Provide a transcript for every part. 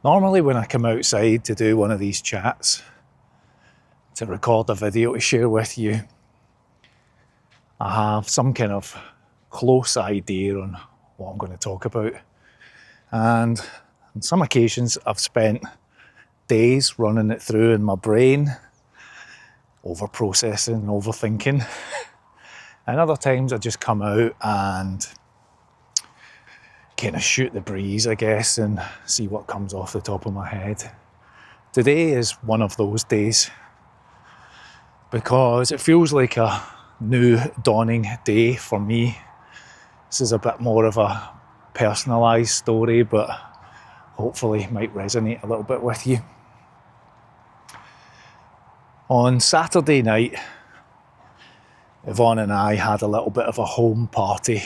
Normally when I come outside to do one of these chats, to record a video to share with you, I have some kind of close idea on what I'm going to talk about. And on some occasions I've spent days running it through in my brain, over-processing, overthinking. And other times I just come out and kind of shoot the breeze, I guess, and see what comes off the top of my head. Today is one of those days because it feels like a new dawning day for me. This is a bit more of a personalised story, but hopefully might resonate a little bit with you. On Saturday night, Yvonne and I had a little bit of a home party,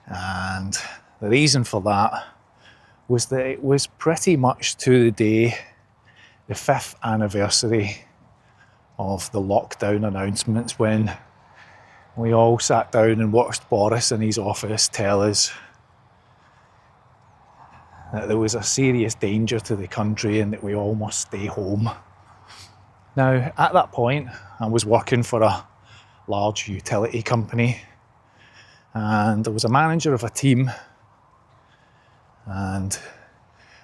and the reason for that was that it was pretty much to the day, the 5th anniversary of the lockdown announcements, when we all sat down and watched Boris in his office tell us that there was a serious danger to the country and that we all must stay home. Now, at that point, I was working for a large utility company, and I was a manager of a team, and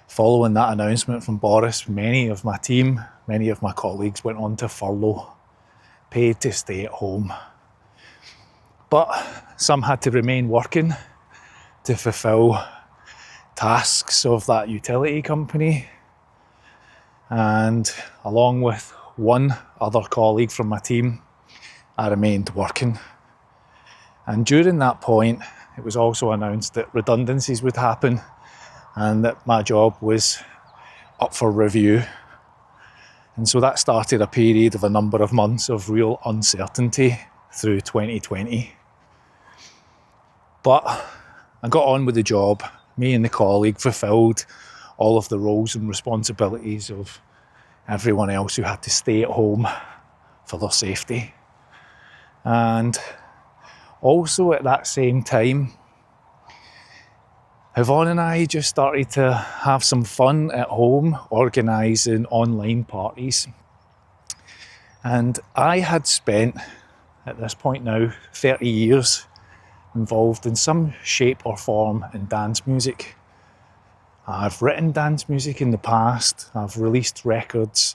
following that announcement from Boris, many of my team, many of my colleagues went on to furlough, paid to stay at home. But some had to remain working to fulfil tasks of that utility company, and along with one other colleague from my team, I remained working. And during that point, it was also announced that redundancies would happen and that my job was up for review. And so that started a period of a number of months of real uncertainty through 2020. But I got on with the job. Me and the colleague fulfilled all of the roles and responsibilities of everyone else who had to stay at home for their safety. And also at that same time, Yvonne and I just started to have some fun at home, organising online parties. And I had spent, at this point now, 30 years involved in some shape or form in dance music. I've written dance music in the past, I've released records,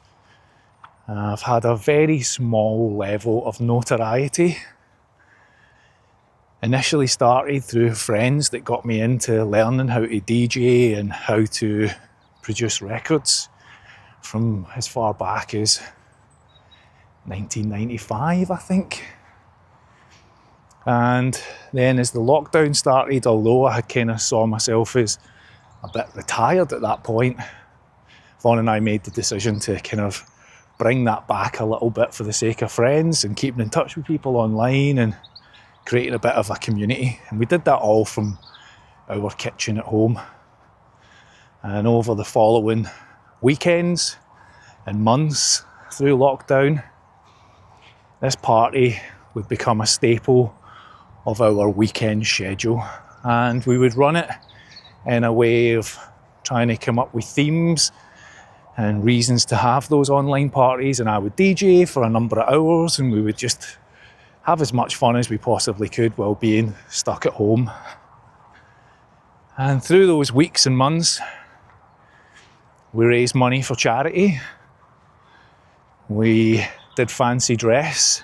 I've had a very small level of notoriety. Initially started through friends that got me into learning how to DJ and how to produce records from as far back as 1995, I think. And then as the lockdown started, although I had kind of saw myself as a bit retired at that point, Yvonne and I made the decision to kind of bring that back a little bit for the sake of friends and keeping in touch with people online and creating a bit of a community. And we did that all from our kitchen at home. And over the following weekends and months through lockdown, this party would become a staple of our weekend schedule. And we would run it in a way of trying to come up with themes and reasons to have those online parties. And I would DJ for a number of hours, and we would just have as much fun as we possibly could while being stuck at home. And through those weeks and months, we raised money for charity. We did fancy dress.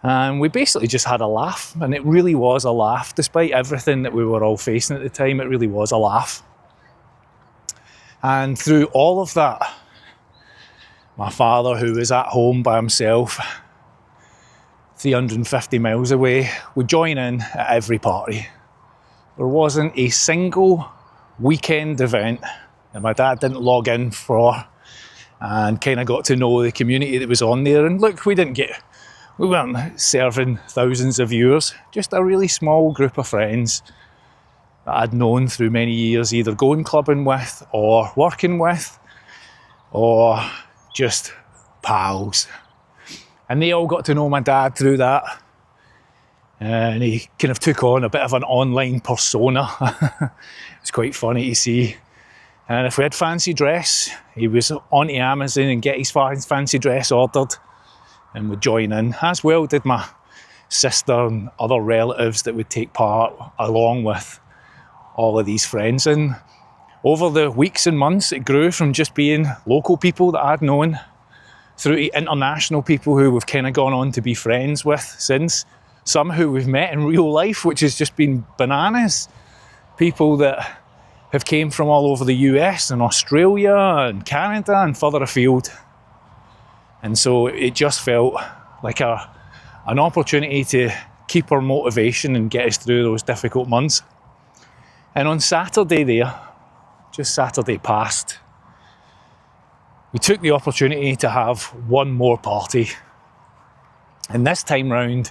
And we basically just had a laugh, and it really was a laugh. Despite everything that we were all facing at the time, it really was a laugh. And through all of that, my father, who was at home by himself, 350 miles away, would join in at every party. There wasn't a single weekend event that my dad didn't log in for and kind of got to know the community that was on there. And look, we weren't serving thousands of viewers, just a really small group of friends that I'd known through many years, either going clubbing with or working with or just pals. And they all got to know my dad through that. And he kind of took on a bit of an online persona. It's quite funny to see And if we had fancy dress, he was on to Amazon and get his fancy dress ordered and would join in, as well did my sister and other relatives that would take part, along with all of these friends. And over the weeks and months, it grew from just being local people that I'd known through to international people who we've kind of gone on to be friends with since. Some who we've met in real life, which has just been bananas. People that have came from all over the US and Australia and Canada and further afield. And so it just felt like an opportunity to keep our motivation and get us through those difficult months. And on Saturday there, just Saturday past, we took the opportunity to have one more party. And this time round,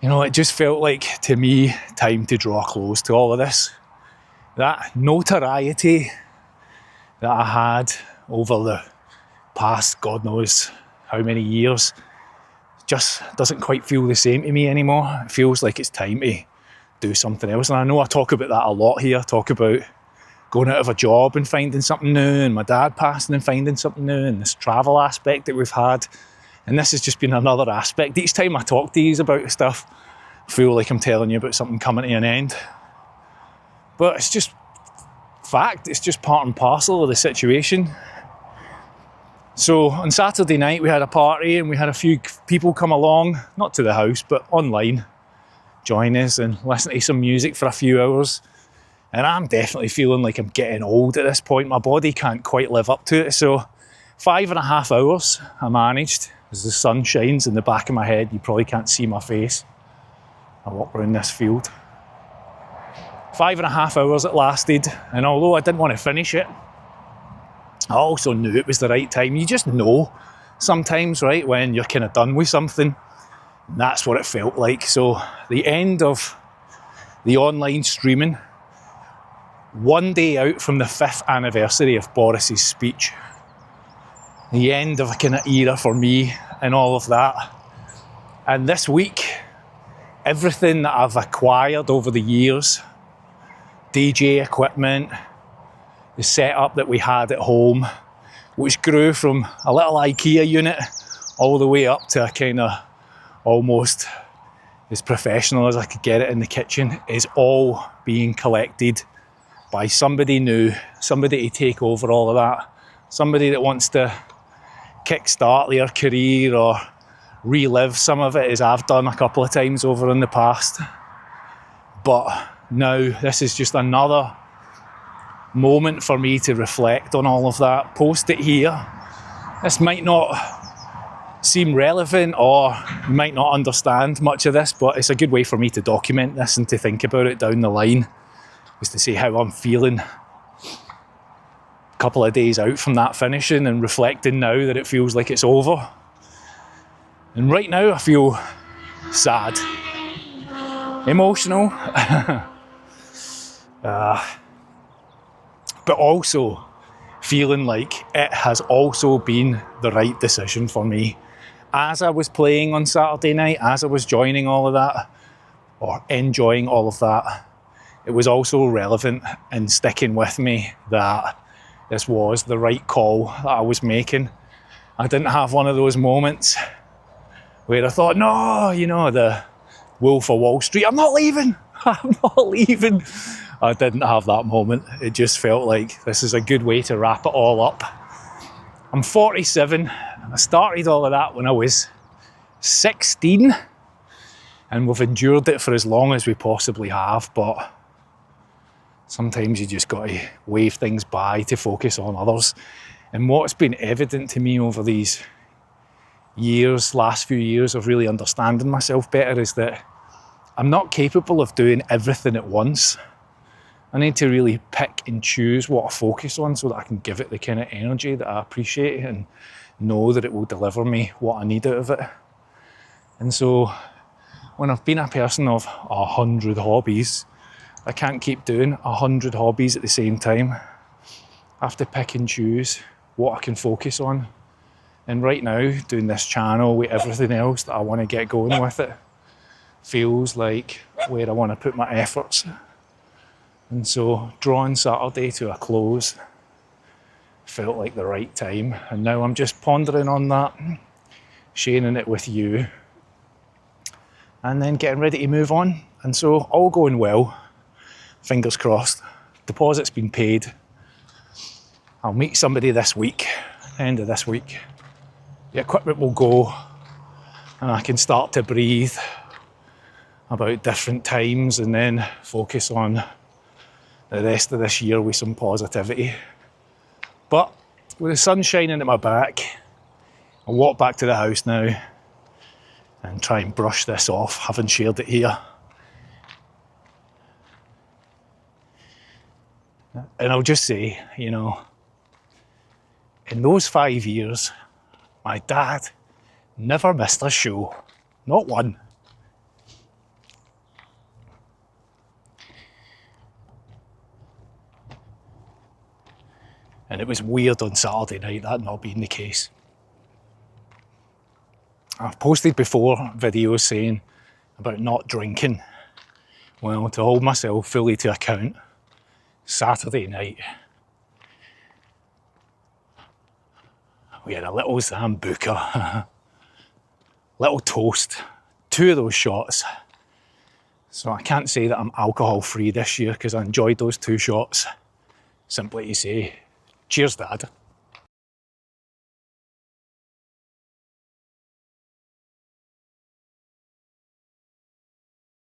you know, it just felt like, to me, time to draw close to all of this. That notoriety that I had over the past, God knows how many years, just doesn't quite feel the same to me anymore. It feels like it's time to do something else. And I know I talk about that a lot here, talk about going out of a job and finding something new, and my dad passing and finding something new, and this travel aspect that we've had. And this has just been another aspect. Each time I talk to you about stuff, I feel like I'm telling you about something coming to an end. But it's just fact, it's just part and parcel of the situation. So on Saturday night we had a party and we had a few people come along, not to the house, but online, join us and listen to some music for a few hours. And I'm definitely feeling like I'm getting old at this point. My body can't quite live up to it. So 5.5 hours I managed. As the sun shines in the back of my head, you probably can't see my face. I walk around this field. 5.5 hours it lasted, and although I didn't want to finish it, I also knew it was the right time. You just know sometimes, right, when you're kind of done with something. And that's what it felt like. So the end of the online streaming, one day out from the 5th anniversary of Boris's speech, the end of a kind of era for me and all of that. And this week, everything that I've acquired over the years, DJ equipment, the setup that we had at home, which grew from a little IKEA unit all the way up to a kind of almost as professional as I could get it in the kitchen, is all being collected by somebody new, somebody to take over all of that, somebody that wants to kickstart their career or relive some of it, as I've done a couple of times over in the past. But now this is just another moment for me to reflect on all of that, post it here. This might not seem relevant, or you might not understand much of this, but it's a good way for me to document this and to think about it down the line, is to see how I'm feeling a couple of days out from that finishing and reflecting now that it feels like it's over. And right now I feel sad, emotional, but also feeling like it has also been the right decision for me. As I was playing on Saturday night, as I was joining all of that, or enjoying all of that, it was also relevant and sticking with me that this was the right call that I was making. I didn't have one of those moments where I thought, no, you know, the Wolf of Wall Street, I'm not leaving, I'm not leaving. I didn't have that moment. It just felt like this is a good way to wrap it all up. I'm 47. I started all of that when I was 16, and we've endured it for as long as we possibly have, but sometimes you just got to wave things by to focus on others. And what's been evident to me over these years, last few years of really understanding myself better, is that I'm not capable of doing everything at once. I need to really pick and choose what I focus on so that I can give it the kind of energy that I appreciate and know that it will deliver me what I need out of it. And so when I've been a person of 100 hobbies, I can't keep doing 100 hobbies at the same time. I have to pick and choose what I can focus on. And right now, doing this channel with everything else that I want to get going with, it feels like where I want to put my efforts. And so drawing Saturday to a close felt like the right time. And now I'm just pondering on that, sharing it with you, and then getting ready to move on. And so all going well, fingers crossed. Deposit's been paid. I'll meet somebody this week, end of this week. The equipment will go and I can start to breathe about different times and then focus on the rest of this year with some positivity. But with the sun shining at my back, I'll walk back to the house now and try and brush this off, having shared it here. And I'll just say, you know, in those 5 years, my dad never missed a show, not one. And it was weird on Saturday night, that not being the case. I've posted before videos saying about not drinking. Well, to hold myself fully to account, Saturday night, we had a little Sambuca, little toast, 2 of those shots. So I can't say that I'm alcohol free this year because I enjoyed those 2 shots. Simply to say, cheers, Dad.